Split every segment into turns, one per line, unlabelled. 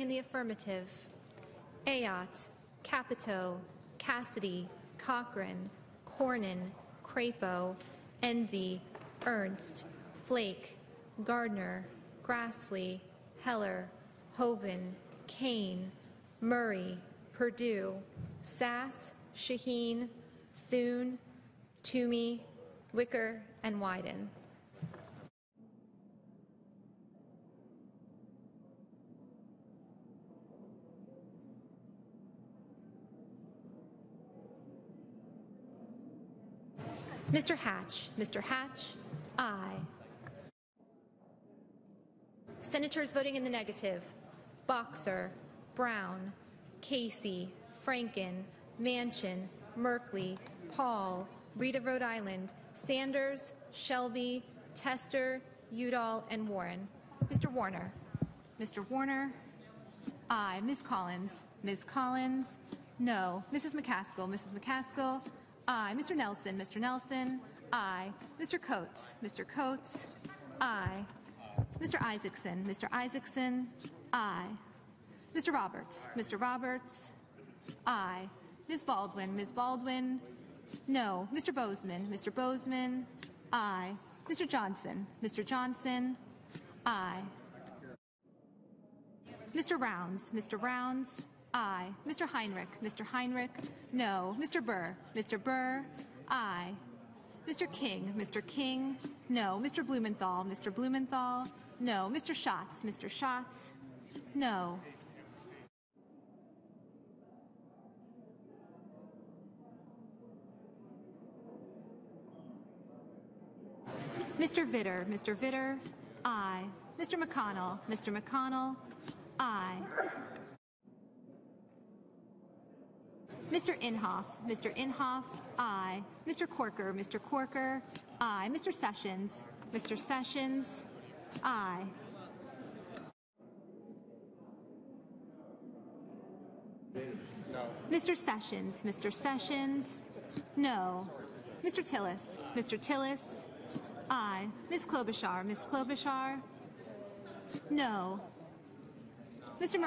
in the affirmative. Ayotte, Capito, Cassidy, Cochran, Cornyn, Crapo, Enzi, Ernst, Flake, Gardner, Grassley, Heller, Hoven, Kane, Murray, Perdue, Sass, Shaheen, Thune, Toomey, Wicker, and Wyden. Mr. Hatch, aye. Senators voting in the negative: Boxer, Brown, Casey, Franken, Manchin, Merkley, Paul, Reed of Rhode Island, Sanders, Shelby, Tester, Udall, and Warren. Mr. Warner, aye. Ms. Collins, no. Mrs. McCaskill, aye. Mr. Nelson, aye. Mr. Coates, aye. Mr. Isaacson, aye. Mr. Roberts, aye. Ms. Baldwin, no. Mr. Bozeman, aye. Mr. Johnson, aye. Mr. Rounds, aye. Mr. Heinrich, no. Mr. Burr, aye. Mr. King, no. Mr. Blumenthal, no. Mr. Schatz, no. Mr. Vitter, aye. Mr. McConnell, aye. Mr. Inhofe, aye. Mr. Corker, aye. Mr. Sessions, aye.
No.
Mr. Sessions, no. Mr. Tillis, aye. Ms. Klobuchar, no. Mr.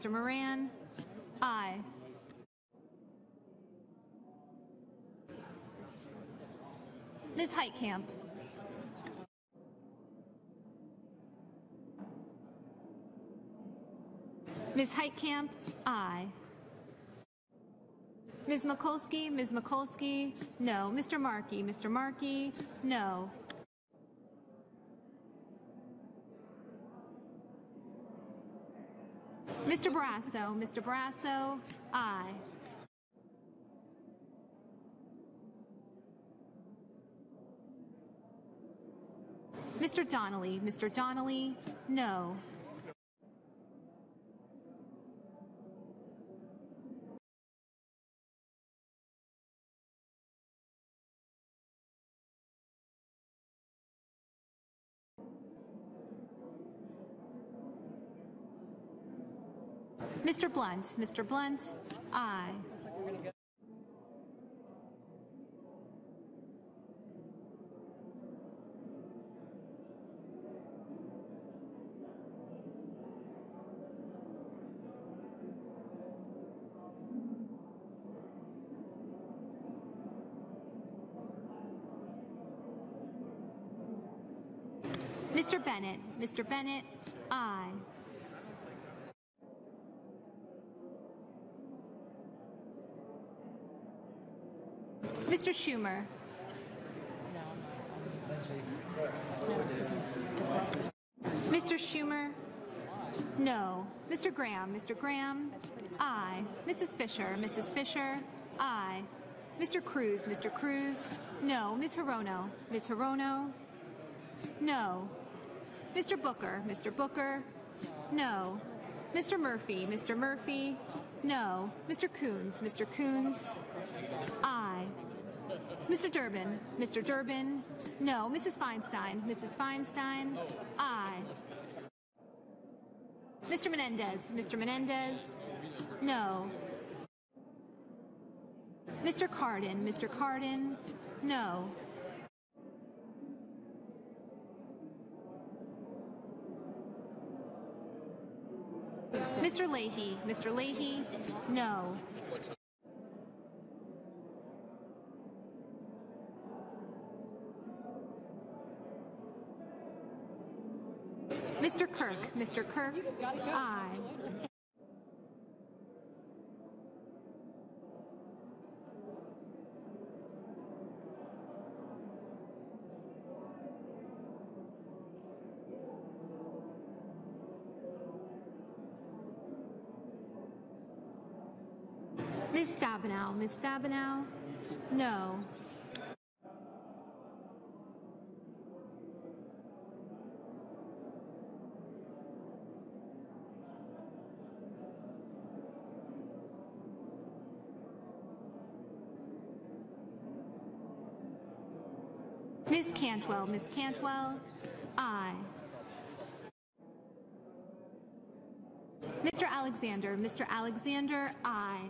Moran, aye. Ms. Heitkamp, aye. Ms. Mikulski, no. Mr. Markey, no. Mr. Barrasso, aye. Mr. Donnelly, no. Mr. Blunt, aye. Mr. Bennett, aye. Mr. Schumer, no. Mr. Graham, aye. Mrs. Fisher, aye. Mr. Cruz, no. Ms. Hirono, no. Mr. Booker, no. Mr. Murphy, no. Mr. Coons, aye. Mr. Durbin, no. Mrs. Feinstein, aye. Mr. Menendez, no. Mr. Cardin, no. Mr. Leahy, Mr. Leahy, no. Mr. Kirk, aye. Ms. Stabenow, no. Ms. Cantwell, aye. Mr. Alexander, aye.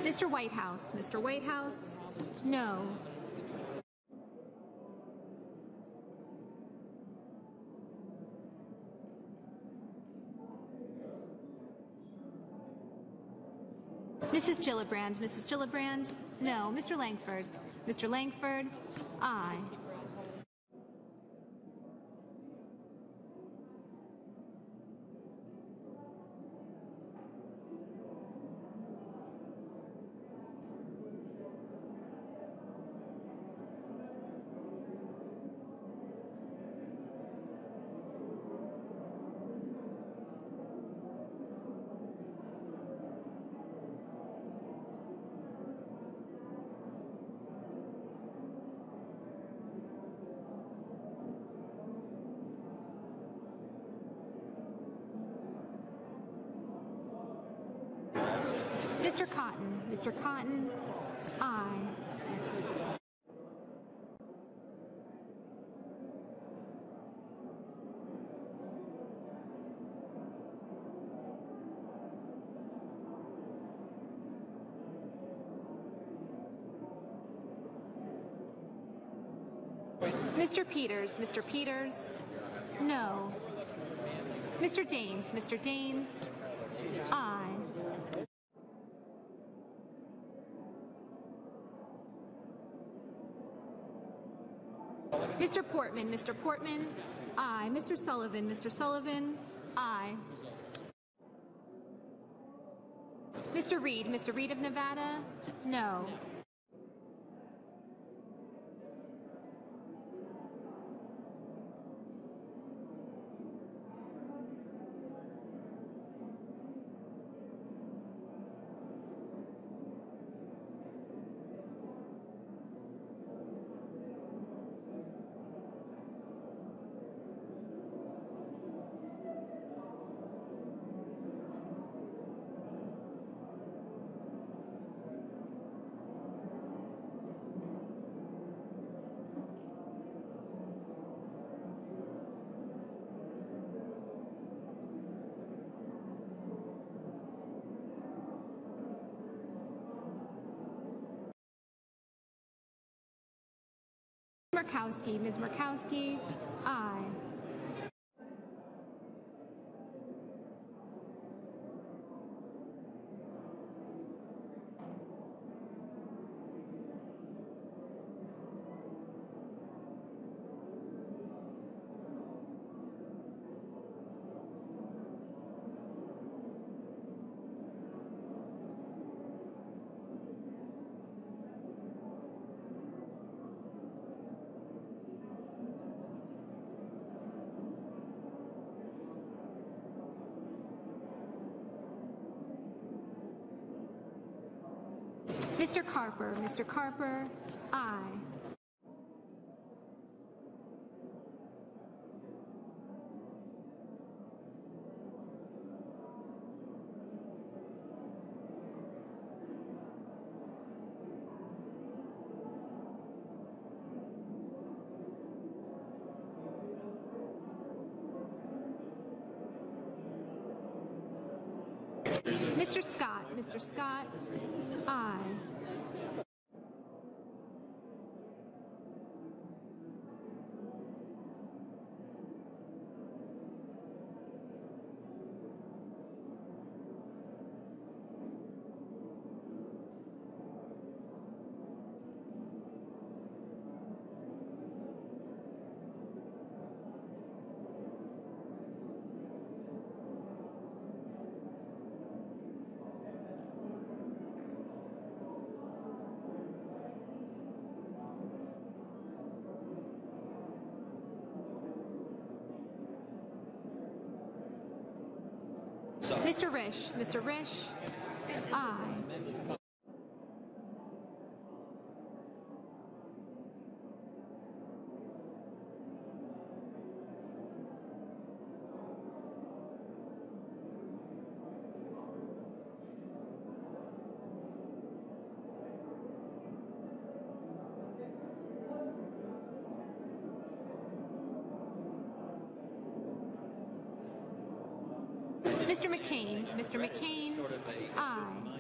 Mr. Whitehouse, no. Mrs. Gillibrand, no. Mr. Langford, aye. Mr. Cotton, aye. Mr. Peters, no. Mr. Daines, aye. Mr. Portman, aye. Mr. Sullivan, aye. Mr. Reed of Nevada, no. Ms. Murkowski, aye. Mr. Carper, aye. Mr. Scott, aye. Mr. Risch, aye. Mr. McCain, aye.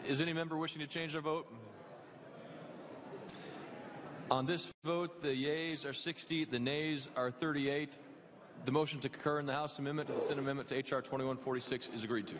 Is any member wishing to change their vote? On this vote, the yeas are 60, the nays are 38. The motion to concur in the House amendment to the Senate amendment to H.R. 2146 is agreed to.